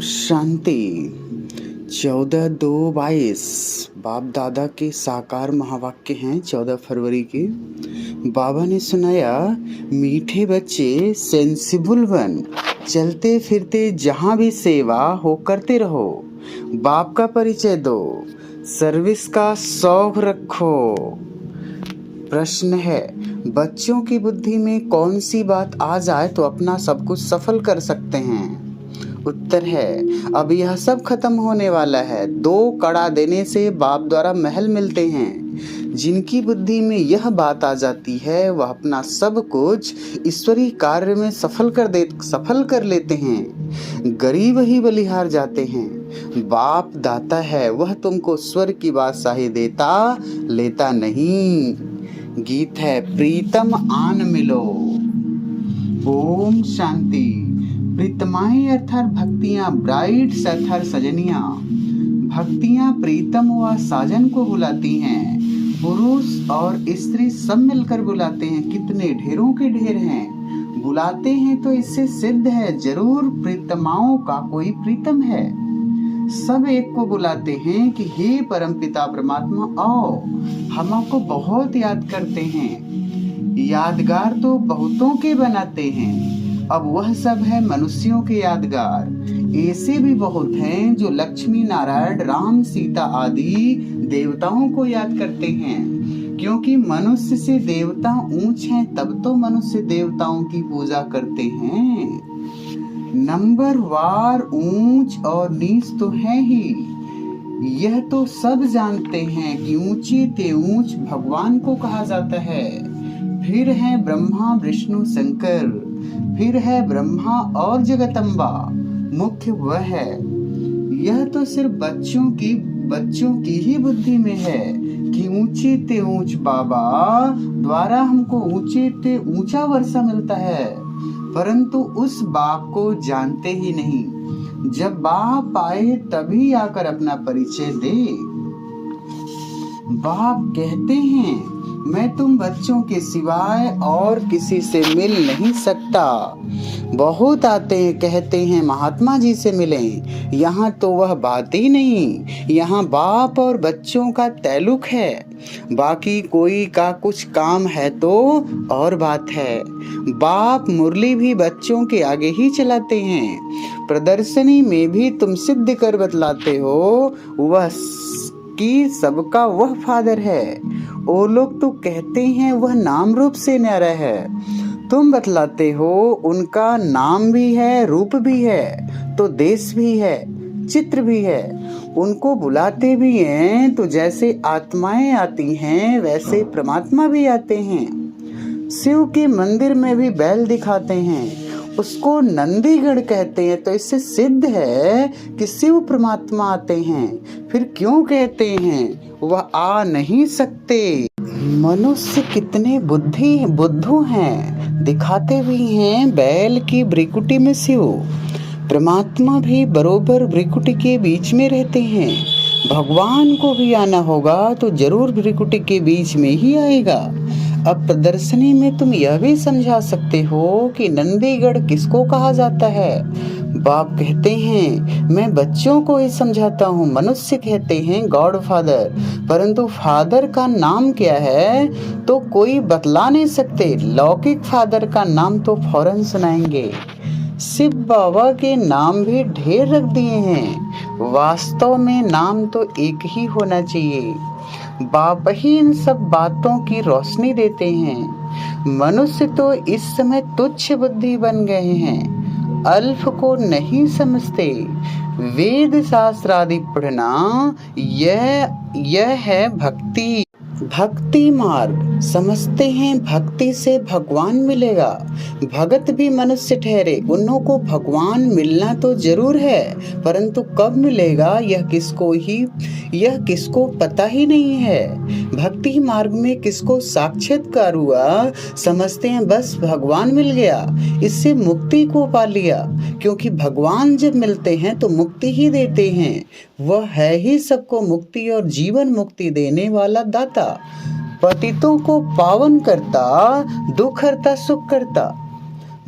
शांति। 14/2/22 बाप दादा के साकार महावाक्य हैं। 14 फरवरी के बाबा ने सुनाया, मीठे बच्चे सेंसिबल बन, चलते फिरते जहाँ भी सेवा हो करते रहो, बाप का परिचय दो, सर्विस का शौक रखो। प्रश्न है, बच्चों की बुद्धि में कौन सी बात आ जाए तो अपना सब कुछ सफल कर सकते हैं? उत्तर है, अब यह सब खत्म होने वाला है। 2 कड़ा देने से बाप द्वारा महल मिलते हैं। जिनकी बुद्धि में यह बात आ जाती है वह अपना सब कुछ ईश्वरीय कार्य में सफल कर लेते हैं। गरीब ही बलिहार जाते हैं। बाप दाता है, वह तुमको स्वर की बादशाही देता लेता नहीं। गीत है, प्रीतम आन मिलो। ओम शांति। प्रीतमाएं अर्थात भक्तियां, ब्राइड्स अर्थात सजनियां। भक्तियां प्रीतम व साजन को बुलाती हैं। पुरुष और स्त्री सब मिलकर बुलाते हैं। कितने ढेरों के ढेर हैं। बुलाते हैं तो इससे सिद्ध है जरूर प्रीतमाओं का कोई प्रीतम है। सब एक को बुलाते हैं कि हे परमपिता परमात्मा आओ, हम आपको बहुत याद करते हैं। यादगार तो बहुतों के बनाते हैं, अब वह सब है मनुष्यों के यादगार। ऐसे भी बहुत हैं जो लक्ष्मी नारायण राम सीता आदि देवताओं को याद करते हैं। क्योंकि मनुष्य से देवता ऊंच हैं, तब तो मनुष्य देवताओं की पूजा करते हैं। नंबर वार ऊंच और नीच तो है ही, यह तो सब जानते हैं कि ऊंचे ते ऊंच भगवान को कहा जाता है। फिर है ब्रह्मा विष्णु शंकर, फिर है ब्रह्मा और जगदम्बा, मुख्य वह है। यह तो सिर्फ बच्चों की ही बुद्धि में है कि ऊंचे ते ऊंच बाबा द्वारा हमको ऊंचे ते ऊंचा वर्षा मिलता है, परंतु उस बाप को जानते ही नहीं। जब बाप आए तभी आकर अपना परिचय दे। बाप कहते हैं, मैं तुम बच्चों के सिवाय और किसी से मिल नहीं सकता। बहुत आते हैं, कहते हैं महात्मा जी से मिलें। यहाँ तो वह बात ही नहीं। यहाँ बाप और बच्चों का ताल्लुक है। बाकी कोई का कुछ काम है तो और बात है। बाप मुरली भी बच्चों के आगे ही चलाते हैं। प्रदर्शनी में भी तुम सिद्ध कर बतलाते हो वह कि सबका वह फादर है। वो लोग तो कहते हैं वह नाम रूप से न्यारा है। तुम बतलाते हो उनका नाम भी है, रूप भी है, तो देश भी है, चित्र भी है। उनको बुलाते भी हैं तो जैसे आत्माएं आती हैं वैसे परमात्मा भी आते हैं। शिव के मंदिर में भी बैल दिखाते हैं, उसको नंदीगढ़ कहते हैं, तो इससे सिद्ध है कि शिव परमात्मा आते हैं। फिर क्यों कहते हैं वह आ नहीं सकते? मनुष्य कितने बुद्धू हैं, दिखाते भी हैं बैल की भ्रिकुटी में शिव। परमात्मा भी बरोबर भ्रिकुटी के बीच में रहते हैं। भगवान को भी आना होगा तो जरूर भ्रिकुटी के बीच में ही आएगा। अब प्रदर्शनी में तुम यह भी समझा सकते हो कि नंदीगढ़ किसको कहा जाता है। बाप कहते हैं, मैं बच्चों को ही समझाता हूँ। मनुष्य कहते हैं गॉड फादर, परंतु फादर का नाम क्या है तो कोई बतला नहीं सकते। लौकिक फादर का नाम तो फौरन सुनाएंगे। शिव बाबा के नाम भी ढेर रख दिए हैं। वास्तव में नाम तो एक ही होना चाहिए। बाप ही इन सब बातों की रोशनी देते हैं। मनुष्य तो इस समय तुच्छ बुद्धि बन गए हैं, अल्फ को नहीं समझते। वेद शास्त्र आदि पढ़ना यह है भक्ति मार्ग। समझते हैं भक्ति से भगवान मिलेगा। भगत भी मनुष्य ठहरे, उन्हों को भगवान मिलना तो जरूर है, परंतु कब मिलेगा यह किसको पता ही नहीं है। भक्ति मार्ग में किसको साक्षात्कार हुआ, समझते हैं बस भगवान मिल गया, इससे मुक्ति को पा लिया। क्योंकि भगवान जब मिलते हैं तो मुक्ति ही देते हैं। वह है ही सबको मुक्ति और जीवन मुक्ति देने वाला दाता। पतितों को पावन करता, दुख हरता, सुख करता।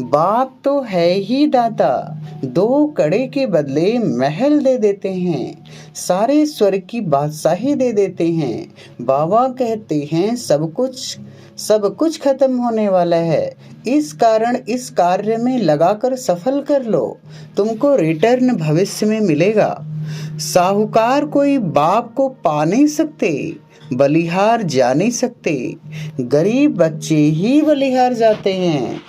बाप तो है ही दाता, 2 कड़े के बदले महल दे देते हैं, सारे स्वर्ग की बादशाही दे देते हैं। बाबा कहते हैं सब कुछ खत्म होने वाला है, इस कारण इस कार्य में लगाकर सफल कर लो, तुमको रिटर्न भविष्य में मिलेगा। साहूकार कोई बाप को पा नहीं सकते, बलिहार जा नहीं सकते, गरीब बच्चे ही बलिहार जाते हैं।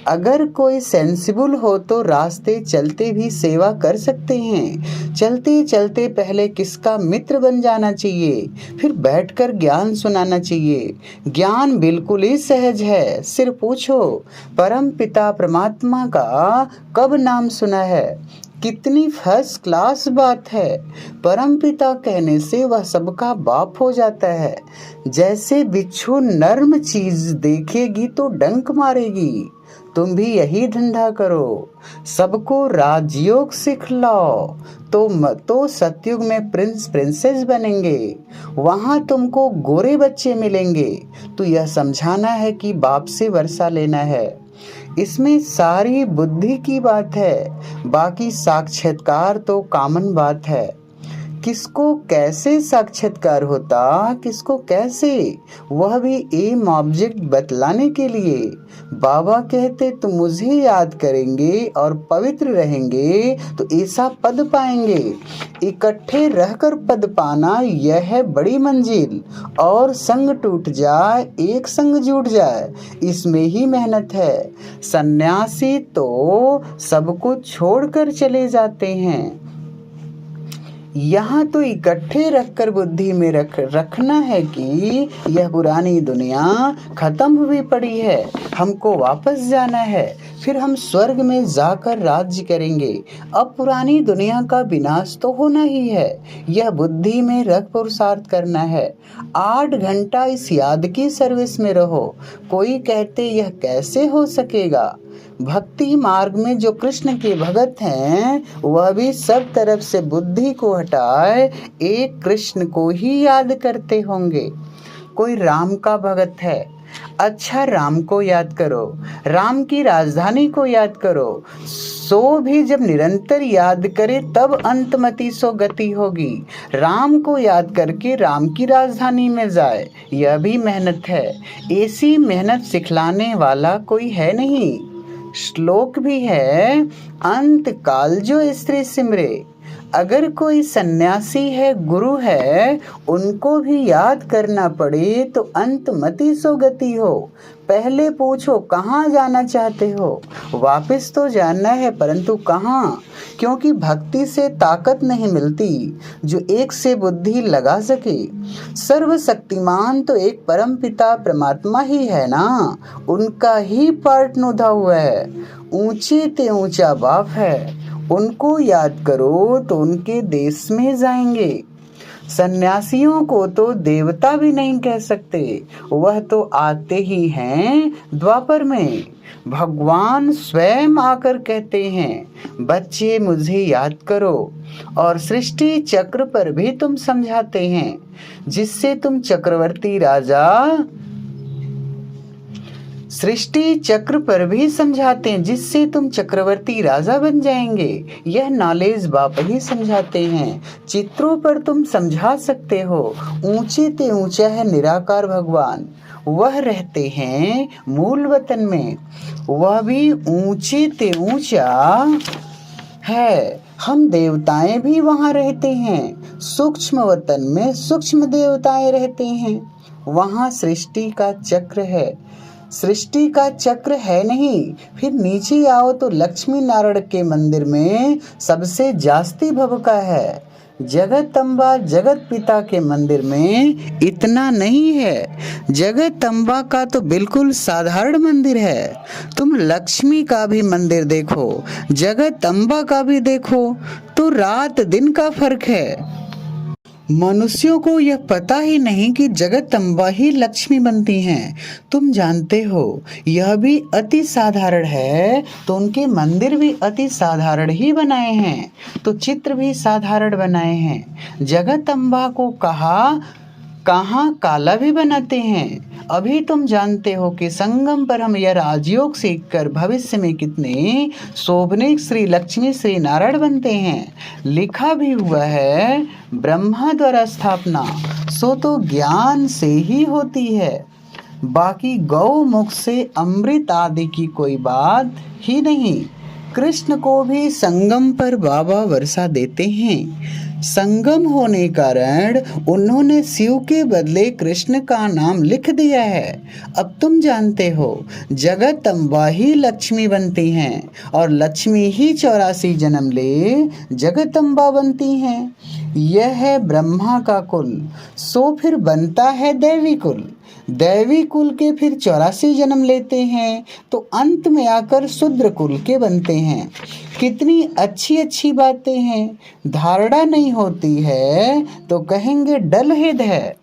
अगर कोई सेंसिबल हो तो रास्ते चलते भी सेवा कर सकते हैं। चलते चलते पहले किसका मित्र बन जाना चाहिए, फिर बैठकर ज्ञान सुनाना चाहिए। ज्ञान बिल्कुल ही सहज है, सिर्फ पूछो परम पिता परमात्मा का कब नाम सुना है। कितनी फर्स्ट क्लास बात है। परम पिता कहने से वह सबका बाप हो जाता है। जैसे बिच्छू नर्म चीज देखेगी तो डंक मारेगी, तुम भी यही धंधा करो, सबको राजयोग सिखलाओ, तो सतयुग में प्रिंस प्रिंसेस बनेंगे, वहां तुमको गोरे बच्चे मिलेंगे। तो यह समझाना है कि बाप से वर्षा लेना है। इसमें सारी बुद्धि की बात है, बाकी साक्षात्कार तो कॉमन बात है। किसको कैसे साक्षात्कार होता, किसको कैसे, वह भी एम ऑब्जेक्ट बतलाने के लिए। बाबा कहते तुम मुझे याद करेंगे और पवित्र रहेंगे तो ऐसा पद पाएंगे। इकट्ठे रहकर पद पाना यह है बड़ी मंजिल, और संग टूट जाए एक संग जुट जाए, इसमें ही मेहनत है। सन्यासी तो सब कुछ छोड़कर चले जाते हैं, यहाँ तो इकट्ठे रखकर बुद्धि में रखना है कि यह पुरानी दुनिया खत्म हुई पड़ी है, हमको वापस जाना है, फिर हम स्वर्ग में जाकर राज्य करेंगे। अब पुरानी दुनिया का विनाश तो होना ही है, यह बुद्धि में रख पुरुषार्थ करना है। 8 घंटा इस याद की सर्विस में रहो। कोई कहते यह कैसे हो सकेगा। भक्ति मार्ग में जो कृष्ण के भगत हैं वह भी सब तरफ से बुद्धि को हटाए एक कृष्ण को ही याद करते होंगे। कोई राम का भगत है, अच्छा राम को याद करो, राम की राजधानी को याद करो। सो भी जब निरंतर याद करे तब अंतमति सो गति होगी। राम को याद करके राम की राजधानी में जाए, यह भी मेहनत है। ऐसी मेहनत सिखलाने वाला कोई है नहीं। श्लोक भी है, अंत काल जो स्त्री सिमरे। अगर कोई सन्यासी है, गुरु है, उनको भी याद करना पड़े तो अंतमति सो गति हो। पहले पूछो कहाँ जाना चाहते हो। वापस तो जाना है, परंतु कहाँ, क्योंकि भक्ति से ताकत नहीं मिलती जो एक से बुद्धि लगा सके। सर्वशक्तिमान तो एक परम पिता परमात्मा ही है ना, उनका ही पार्ट नुधा हुआ है। ऊंचे ते ऊंचा बाप है, उनको याद करो तो उनके देश में जाएंगे। सन्यासियों को तो देवता भी नहीं कह सकते, वह तो आते ही हैं द्वापर में। भगवान स्वयं आकर कहते हैं बच्चे मुझे याद करो, और सृष्टि चक्र पर भी तुम समझाते हैं जिससे तुम चक्रवर्ती राजा, सृष्टि चक्र पर भी समझाते हैं जिससे तुम चक्रवर्ती राजा बन जाएंगे। यह नॉलेज बाप ही समझाते हैं, चित्रों पर तुम समझा सकते हो। ऊंचे ते ऊंचा है निराकार भगवान, वह रहते हैं मूल वतन में, वह भी ऊंचे ते ऊंचा है। हम देवताएं भी वहां रहते हैं, सूक्ष्म वतन में सूक्ष्म देवताएं रहते हैं। वहां सृष्टि का चक्र है, सृष्टि का चक्र है नहीं। फिर नीचे आओ तो लक्ष्मी नारायण के मंदिर में सबसे जास्ती भभका है। जगदम्बा जगत पिता के मंदिर में इतना नहीं है। जगदम्बा का तो बिल्कुल साधारण मंदिर है। तुम लक्ष्मी का भी मंदिर देखो, जगदम्बा का भी देखो, तो रात दिन का फर्क है। मनुष्यों को यह पता ही नहीं कि जगदम्बा ही लक्ष्मी बनती हैं। तुम जानते हो यह भी अति साधारण है, तो उनके मंदिर भी अति साधारण ही बनाए हैं, तो चित्र भी साधारण बनाए हैं। जगदम्बा को कहा कहाँ काला भी बनाते हैं। अभी तुम जानते हो कि संगम पर हम यह राजयोग सीखकर भविष्य में कितने शोभनीय श्री लक्ष्मी श्री नारायण बनते हैं। लिखा भी हुआ है, ब्रह्मा द्वारा स्थापना सो तो ज्ञान से ही होती है, बाकी गौ मुख से अमृत आदि की कोई बात ही नहीं। कृष्ण को भी संगम पर बाबा वर्षा देते हैं। संगम होने कारण उन्होंने शिव के बदले कृष्ण का नाम लिख दिया है। अब तुम जानते हो, जगत अम्बा ही लक्ष्मी बनती हैं और लक्ष्मी ही 84 जन्म ले जगत अम्बा बनती हैं। यह है ब्रह्मा का कुल, सो फिर बनता है दैवी कुल। दैवी कुल के फिर 84 जन्म लेते हैं तो अंत में आकर शूद्र कुल के बनते हैं। कितनी अच्छी अच्छी बातें हैं। धारणा नहीं होती है तो कहेंगे डल हेड है,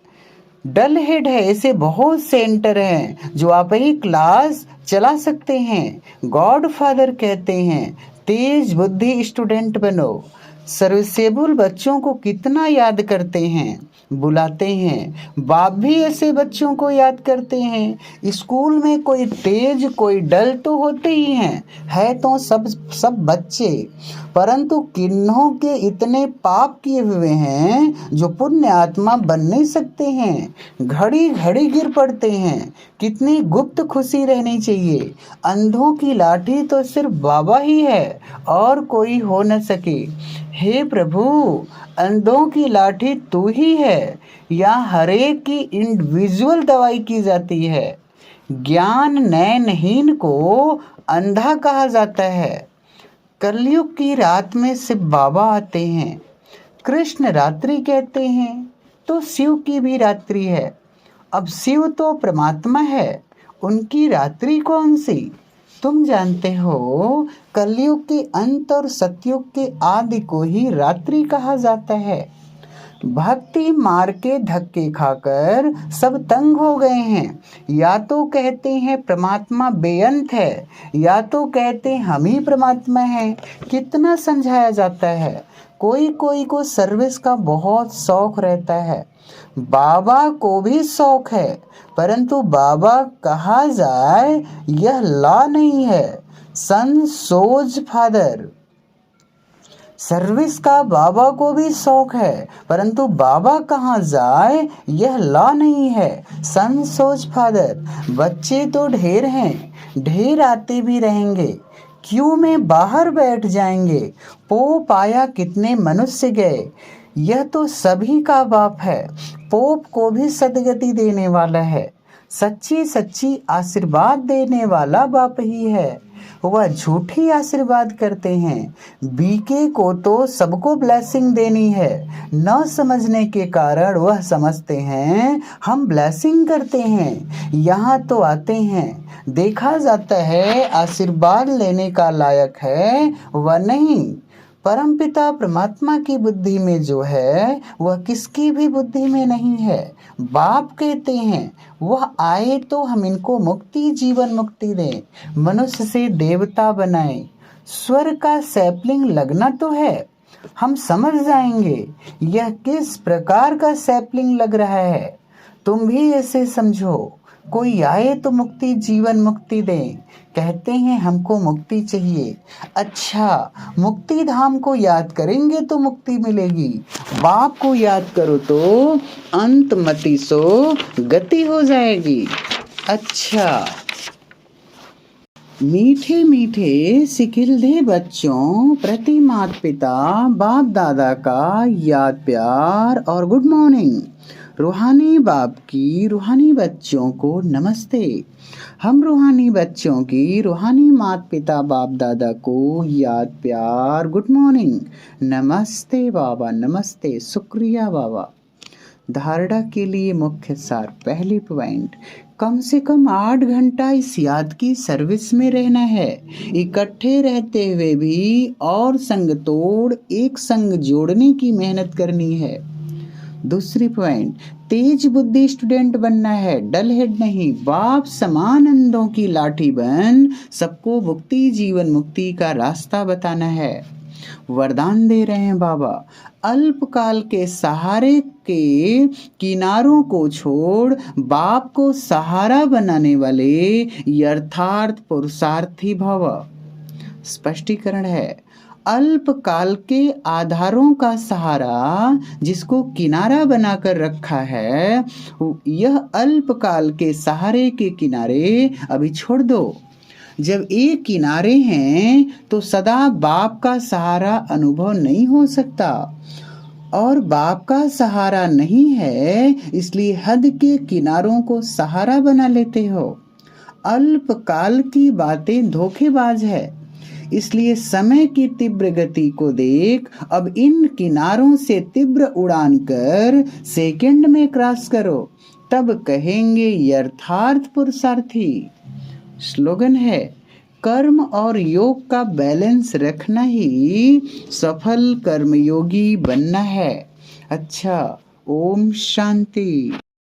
डल हेड है। ऐसे बहुत सेंटर हैं जो आप ही क्लास चला सकते हैं। गॉड फादर कहते हैं तेज बुद्धि स्टूडेंट बनो। सर्विसेबल बच्चों को कितना याद करते हैं, बुलाते हैं। बाप भी ऐसे बच्चों को याद करते हैं। स्कूल में कोई तेज कोई डल तो होते ही हैं, है तो सब बच्चे, परंतु किन्हों के इतने पाप किए हुए हैं जो पुण्य आत्मा बन नहीं सकते हैं। घड़ी घड़ी गिर पड़ते हैं। कितनी गुप्त खुशी रहनी चाहिए। अंधों की लाठी तो सिर्फ बाबा ही है और कोई हो न सके। हे प्रभु, अंधों की लाठी तू ही है। यहाँ हरेक की इंडिविजुअल दवाई की जाती है। ज्ञान नयनहीन को अंधा कहा जाता है। कलयुग की रात में सिर्फ बाबा आते हैं। कृष्ण रात्रि कहते हैं तो शिव की भी रात्रि है। अब शिव तो परमात्मा है, उनकी रात्रि कौन सी? तुम जानते हो, कलयुग के अंत और सतयुग के आदि को ही रात्रि कहा जाता है। भक्ति मार के धक्के खाकर सब तंग हो गए हैं। या तो कहते हैं परमात्मा बेअंत है, या तो कहते हैं हम ही परमात्मा हैं। कितना समझाया जाता है। कोई कोई को सर्विस का बहुत शौक रहता है। बाबा को भी शौक है, परंतु बाबा कहा जाए यह लॉ नहीं है। सन सोज फादर। सर्विस का बाबा को भी शौक है, परंतु बाबा कहाँ जाए यह लॉ नहीं है। सन सोच फादर। बच्चे तो ढेर हैं, ढेर आते भी रहेंगे। क्यों में बाहर बैठ जाएंगे। पोप आया कितने मनुष्य गए। यह तो सभी का बाप है। पोप को भी सदगति देने वाला है। सच्ची सच्ची आशीर्वाद देने वाला बाप ही है। वह झूठी आशीर्वाद करते हैं। बीके को तो सबको ब्लेसिंग देनी है। न समझने के कारण वह समझते हैं हम ब्लेसिंग करते हैं। यहाँ तो आते हैं, देखा जाता है आशीर्वाद लेने का लायक है वह नहीं। परमपिता परमात्मा की बुद्धि में जो है वह किसकी भी बुद्धि में नहीं है। बाप कहते हैं वह आए तो हम इनको मुक्ति जीवन मुक्ति दें, मनुष्य से देवता बनाएं। स्वर्ग का सैपलिंग लगना तो है, हम समझ जाएंगे यह किस प्रकार का सैपलिंग लग रहा है। तुम भी ऐसे समझो। कोई आए तो मुक्ति जीवन मुक्ति दें। कहते हैं हमको मुक्ति चाहिए। अच्छा, मुक्ति धाम को याद करेंगे तो मुक्ति मिलेगी। बाप को याद करो तो अंत मति सो गति हो जाएगी। अच्छा, मीठे मीठे सिकिलधे बच्चों प्रति माता पिता बाप दादा का याद प्यार और गुड मॉर्निंग। रूहानी बाप की रूहानी बच्चों को नमस्ते। हम रूहानी बच्चों की रूहानी माता पिता बाप दादा को याद प्यार गुड मॉर्निंग। नमस्ते बाबा, नमस्ते, शुक्रिया बाबा। धारणा के लिए मुख्य सार। पहली पॉइंट, कम से कम 8 घंटा इस याद की सर्विस में रहना है। इकट्ठे रहते हुए भी और संग तोड़ एक संग जोड़ने की मेहनत करनी है। दूसरी पॉइंट, तेज बुद्धि स्टूडेंट बनना है, डल हेड नहीं। बाप समान अंधों की लाठी बन सबको मुक्ति जीवन मुक्ति का रास्ता बताना है। वरदान दे रहे हैं बाबा, अल्पकाल के सहारे के किनारों को छोड़ बाप को सहारा बनाने वाले यथार्थ पुरुषार्थी भव। स्पष्टीकरण है, अल्पकाल के आधारों का सहारा जिसको किनारा बनाकर रखा है, यह अल्पकाल के सहारे के किनारे अभी छोड़ दो। जब ये किनारे हैं तो सदा बाप का सहारा अनुभव नहीं हो सकता, और बाप का सहारा नहीं है इसलिए हद के किनारों को सहारा बना लेते हो। अल्पकाल की बातें धोखेबाज है, इसलिए समय की तीव्र गति को देख अब इन किनारों से तीव्र उड़ान कर सेकंड में क्रॉस करो, तब कहेंगे यथार्थ पुरुषार्थी। स्लोगन है, कर्म और योग का बैलेंस रखना ही सफल कर्मयोगी बनना है। अच्छा, ओम शांति।